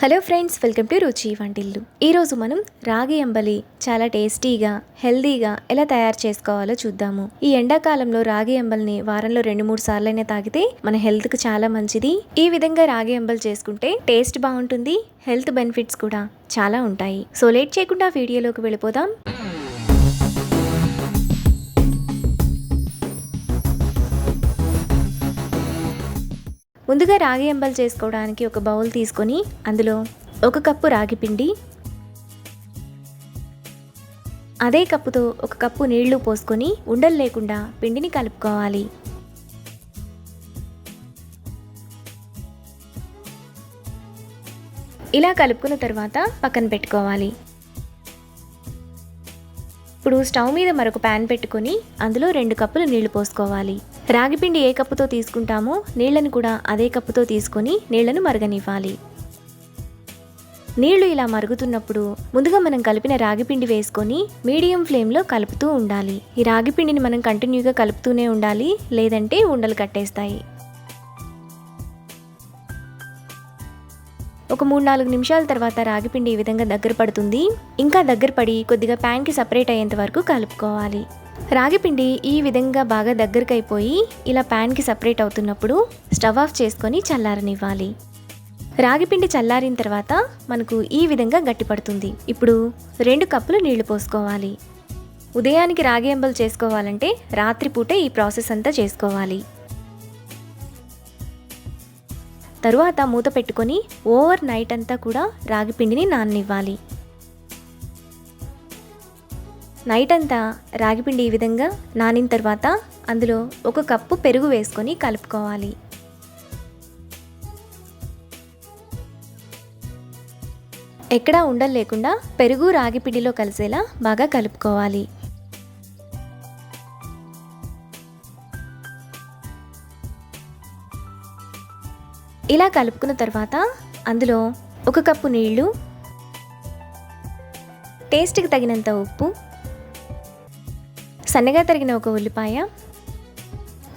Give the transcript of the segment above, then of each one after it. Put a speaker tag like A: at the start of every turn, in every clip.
A: Hello friends, welcome to రుచి వంటిల్లు. ఈరోజు మనం రాగి అంబలి చాలా టేస్టీగా హెల్దీగా ఎలా తయారు చేసుకోవాలో చూద్దాము. ఈ ఎండాకాలంలో రాగి అంబలిని వారంలో 2-3 సార్లైనా తాగితే మన హెల్త్కి చాలా మంచిది. ఈ విధంగా రాగి అంబలి చేసుకుంటే టేస్ట్ బాగుంటుంది, హెల్త్ బెనిఫిట్స్ కూడా చాలా ఉంటాయి. సో లేట్ చేయకుండా వీడియోలోకి వెళ్ళిపోదాం. ముందుగా రాగి అంబలి చేసుకోవడానికి ఒక బౌల్ తీసుకొని అందులో 1 కప్పు రాగి పిండి, అదే కప్పుతో 1 కప్పు నీళ్లు పోసుకొని ఉండలు లేకుండా పిండిని కలుపుకోవాలి. ఇలా కలుపుకున్న తర్వాత పక్కన పెట్టుకోవాలి. ఇప్పుడు స్టవ్ మీద మరొక ప్యాన్ పెట్టుకొని అందులో 2 కప్పులు నీళ్లు పోసుకోవాలి. రాగిపిండి ఏ కప్పుతో తీసుకుంటామో నీళ్లను కూడా అదే కప్పుతో తీసుకొని నీళ్లను మరగనివ్వాలి. నీళ్లు ఇలా మరుగుతున్నప్పుడు ముందుగా మనం కలిపిన రాగిపిండి వేసుకొని మీడియం ఫ్లేమ్లో కలుపుతూ ఉండాలి. ఈ రాగిపిండిని మనం కంటిన్యూగా కలుపుతూనే ఉండాలి, లేదంటే ఉండలు కట్టేస్తాయి. ఒక 3-4 నిమిషాల తర్వాత రాగిపిండి ఈ విధంగా దగ్గర పడుతుంది. ఇంకా దగ్గర పడి కొద్దిగా ప్యాన్కి సపరేట్ అయ్యేంత వరకు కలుపుకోవాలి. రాగిపిండి ఈ విధంగా బాగా దగ్గరకు అయిపోయి ఇలా ప్యాన్కి సపరేట్ అవుతున్నప్పుడు స్టవ్ ఆఫ్ చేసుకొని చల్లారనివ్వాలి. రాగిపిండి చల్లారిన తర్వాత మనకు ఈ విధంగా గట్టిపడుతుంది. ఇప్పుడు 2 కప్పులు నీళ్లు పోసుకోవాలి. ఉదయానికి రాగి అంబలి చేసుకోవాలంటే రాత్రిపూట ఈ ప్రాసెస్ అంతా చేసుకోవాలి. తరువాత మూత పెట్టుకొని ఓవర్ నైట్ అంతా కూడా రాగిపిండిని నాననివ్వాలి. నైట్ అంతా రాగిపిండి ఈ విధంగా నానిన తర్వాత అందులో 1 కప్పు పెరుగు వేసుకొని కలుపుకోవాలి. ఎక్కడా ఉండలు లేకుండా పెరుగు రాగిపిండిలో కలిసేలా బాగా కలుపుకోవాలి. ఇలా కలుపుకున్న తర్వాత అందులో 1 కప్పు నీళ్లు, టేస్ట్కి తగినంత ఉప్పు, సన్నగా తరిగిన 1 ఉల్లిపాయ,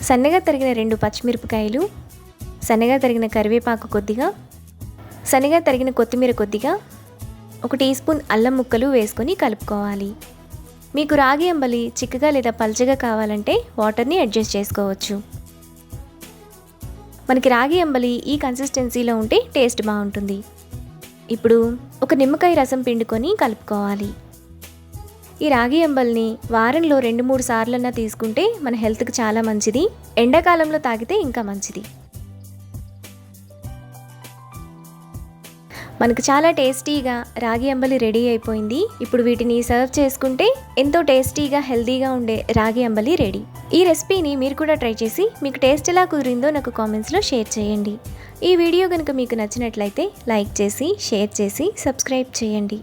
A: సన్నగా తరిగిన 2 పచ్చిమిరపకాయలు, సన్నగా తరిగిన కరివేపాకు కొద్దిగా, సన్నగా తరిగిన కొత్తిమీర కొద్దిగా, 1 టీ స్పూన్ అల్లం ముక్కలు వేసుకొని కలుపుకోవాలి. మీకు రాగి అంబలి చిక్కగా లేదా పల్చగా కావాలంటే వాటర్ని అడ్జస్ట్ చేసుకోవచ్చు. మనకి రాగి అంబలి ఈ కన్సిస్టెన్సీలో ఉంటే టేస్ట్ బాగుంటుంది. ఇప్పుడు 1 నిమ్మకాయ రసం పిండుకొని కలుపుకోవాలి. ఈ రాగి అంబలిని వారంలో 2-3 సార్లన్నా తీసుకుంటే మన హెల్త్కి చాలా మంచిది. ఎండాకాలంలో తాగితే ఇంకా మంచిది. మనకు చాలా టేస్టీగా రాగి అంబలి రెడీ అయిపోయింది. ఇప్పుడు వీటిని సర్వ్ చేసుకుంటే ఎంతో టేస్టీగా హెల్తీగా ఉండే రాగి అంబలి రెడీ. ఈ రెసిపీని మీరు కూడా ట్రై చేసి మీకు టేస్ట్ ఎలా కుదిరిందో నాకు కామెంట్స్లో షేర్ చేయండి. ఈ వీడియో కనుక మీకు నచ్చినట్లయితే లైక్ చేసి, షేర్ చేసి, సబ్స్క్రైబ్ చేయండి.